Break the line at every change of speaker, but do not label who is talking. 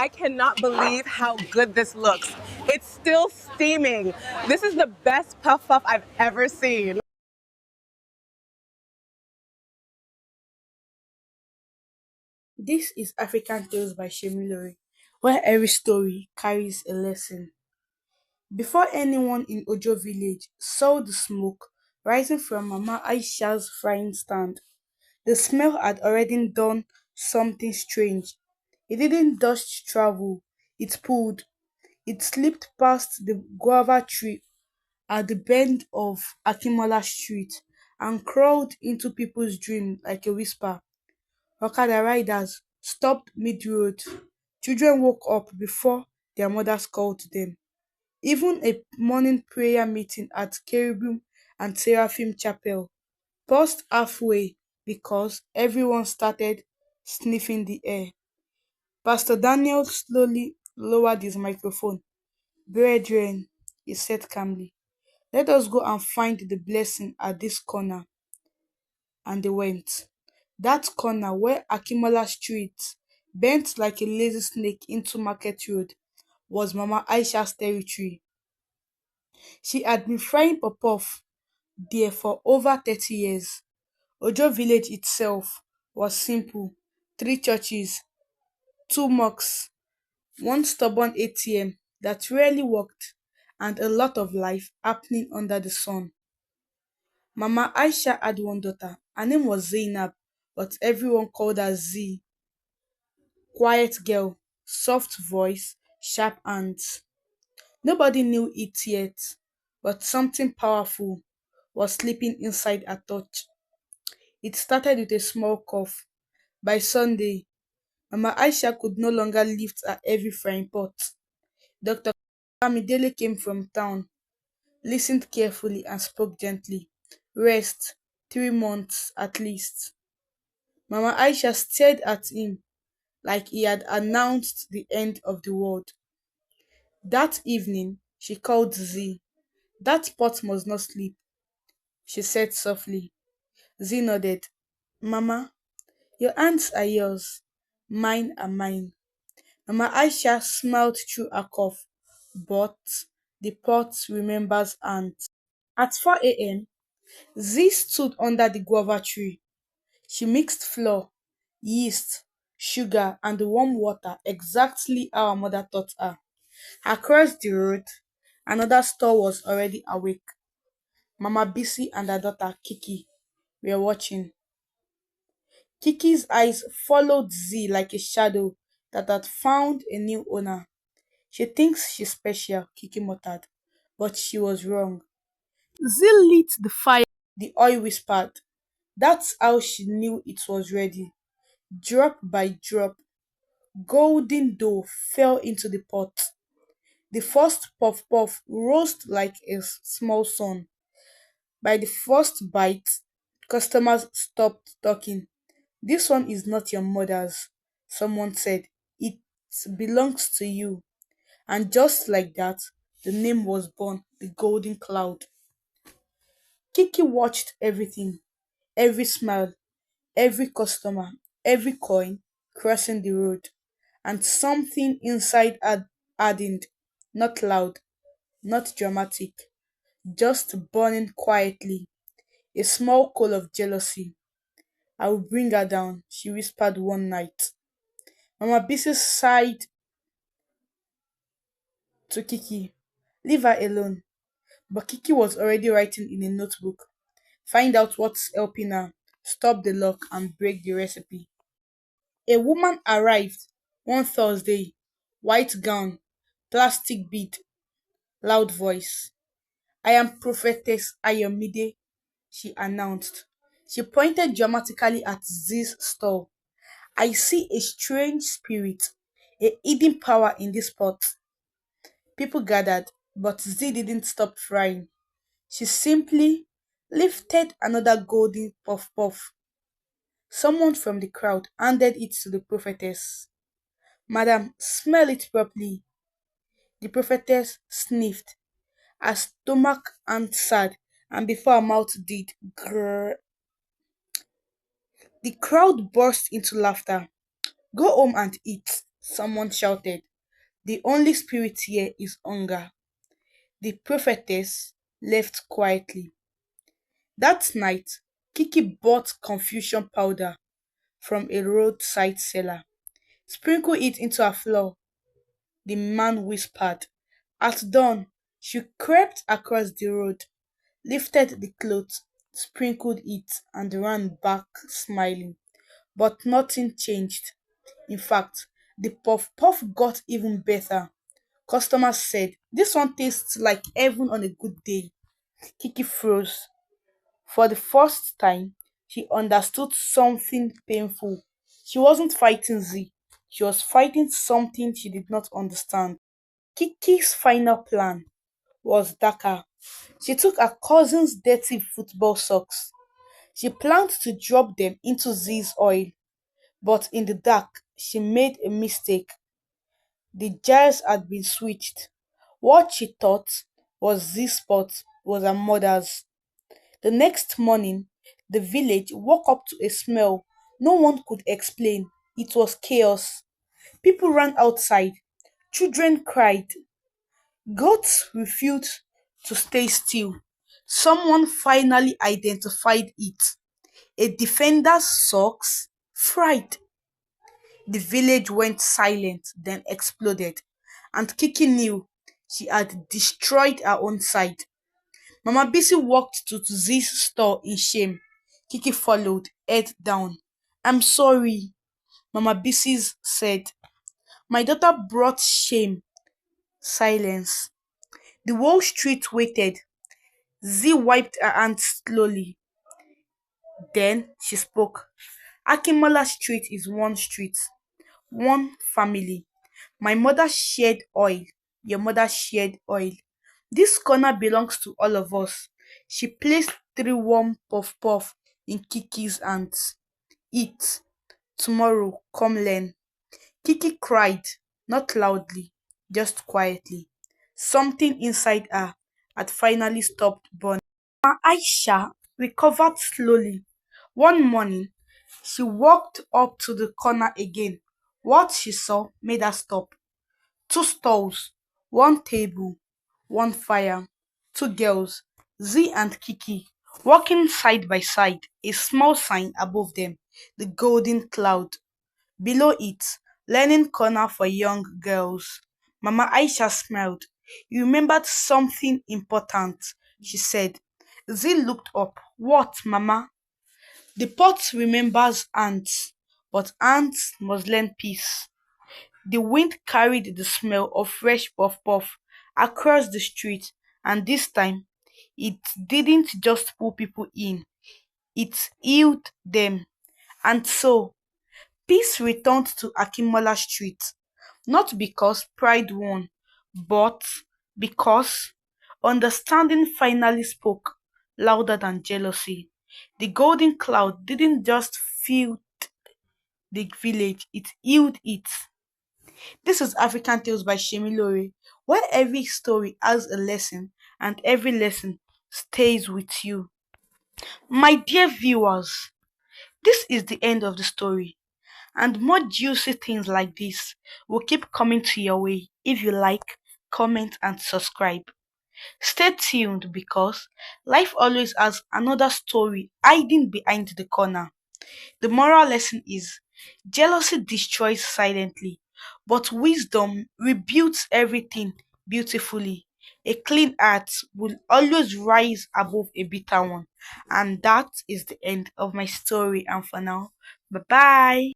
I cannot believe how good this looks. It's still steaming. This is the best puff puff I've ever seen.
This is African Tales by Shemilori, where every story carries a lesson. Before anyone in Ojo village saw the smoke rising from Mama Aisha's frying stand, the smell had already done something strange. It didn't just travel, it pulled. It slipped past the guava tree at the bend of Akimola Street and crawled into people's dreams like a whisper. Okada riders stopped mid-road. Children woke up before their mothers called them. Even a morning prayer meeting at Cherubim and Seraphim Chapel paused halfway because everyone started sniffing the air. Pastor Daniel slowly lowered his microphone. Brethren, he said calmly, let us go and find the blessing at this corner. And they went. That corner where Akimola Street bent like a lazy snake into Market Road was Mama Aisha's territory. She had been frying puff there for over 30 years. Ojo village itself was simple: three churches, two mosques, one stubborn ATM that rarely worked, and a lot of life happening under the sun. Mama Aisha had one daughter. Her name was Zainab, but everyone called her Z. Quiet girl, soft voice, sharp hands. Nobody knew it yet, but something powerful was sleeping inside her touch. It started with a small cough. By Sunday, Mama Aisha could no longer lift her heavy frying pot. Dr. Bamidele came from town, listened carefully, and spoke gently. Rest, 3 months at least. Mama Aisha stared at him like he had announced the end of the world. That evening, she called Z. That pot must not sleep, she said softly. Z nodded. Mama, your hands are yours, mine are mine. Mama Aisha smiled through her cough, but the pot remembers hands. At 4 a.m., Z stood under the guava tree. She mixed flour, yeast, sugar, and warm water exactly how her mother taught her. Across the road, another store was already awake. Mama Bisi and her daughter Kiki were watching. Kiki's eyes followed Z like a shadow that had found a new owner. She thinks she's special, Kiki muttered, but she was wrong. Z lit the fire, the oil whispered. That's how she knew it was ready. Drop by drop, golden dough fell into the pot. The first puff puff rose like a small sun. By the first bite, customers stopped talking. This one is not your mother's, someone said. It belongs to you. And just like that, the name was born, the Golden Cloud. Kiki watched everything, every smile, every customer, every coin crossing the road, and something inside hardened, not loud, not dramatic, just burning quietly, a small coal of jealousy. I will bring her down, she whispered one night. Mama Bisi sighed to Kiki. Leave her alone. But Kiki was already writing in a notebook. Find out what's helping her, stop the lock, and break the recipe. A woman arrived one Thursday, white gown, plastic bead, loud voice. I am Prophetess Ayomide, she announced. She pointed dramatically at Z's stall. I see a strange spirit, a hidden power in this pot. People gathered, but Z didn't stop frying. She simply lifted another golden puff puff. Someone from the crowd handed it to the prophetess. Madam, smell it properly. The prophetess sniffed. Her stomach answered, and before her mouth did, grrr. The crowd burst into laughter. Go home and eat, Someone shouted. The only spirit here is hunger. The prophetess left quietly. That night, Kiki bought confusion powder from a roadside seller. Sprinkle it into her flour, the man whispered. At dawn, she crept across the road, lifted the cloth, sprinkled it, and ran back smiling. But nothing changed. In fact, the puff puff got even better. Customers said, "This one tastes like heaven on a good day." Kiki froze. For the first time, she understood something painful. She wasn't fighting Z, she was fighting something she did not understand. Kiki's final plan was darker. She took her cousin's dirty football socks. She planned to drop them into Z's oil, but in the dark, she made a mistake. The jars had been switched. What she thought was Z's spot was her mother's. The next morning, the village woke up to a smell no one could explain. It was chaos. People ran outside. Children cried. Goats refused to stay still. Someone finally identified it. A defender's socks? Fright. The village went silent, then exploded. And Kiki knew she had destroyed her own side. Mama Bisi walked to Z's store in shame. Kiki followed, head down. I'm sorry, Mama Bisi said. My daughter brought shame. Silence. The whole street waited. Z wiped her hands slowly. Then she spoke. Akimola Street is one street, one family. My mother shared oil. Your mother shared oil. This corner belongs to all of us. She placed three warm puff puff in Kiki's hands. Eat. Tomorrow, come learn. Kiki cried, not loudly, just quietly. Something inside her had finally stopped burning. Aisha recovered slowly. One morning, she walked up to the corner again. What she saw made her stop. Two stalls, one table, one fire, two girls, Z and Kiki, walking side by side, a small sign above them, the golden cloud. Below it, learning corner for young girls. Mama Aisha smiled. You remembered something important, she said. Z looked up. What, Mama? The pot remembers ants, but ants must learn peace. The wind carried the smell of fresh puff puff across the street, and this time it didn't just pull people in, it healed them. And so, peace returned to Akimola Street, not because pride won, but because understanding finally spoke louder than jealousy. The golden cloud didn't just fill the village, it healed it. This is African Tales by Shemilore, where every story has a lesson and every lesson stays with you. My dear viewers, this is the end of the story, and more juicy things like this will keep coming to your way if you like, comment, and subscribe. Stay tuned because life always has another story hiding behind the corner. The moral lesson is jealousy destroys silently, but wisdom rebuilds everything beautifully. A clean heart will always rise above a bitter one. And that is the end of my story. And for now, bye bye.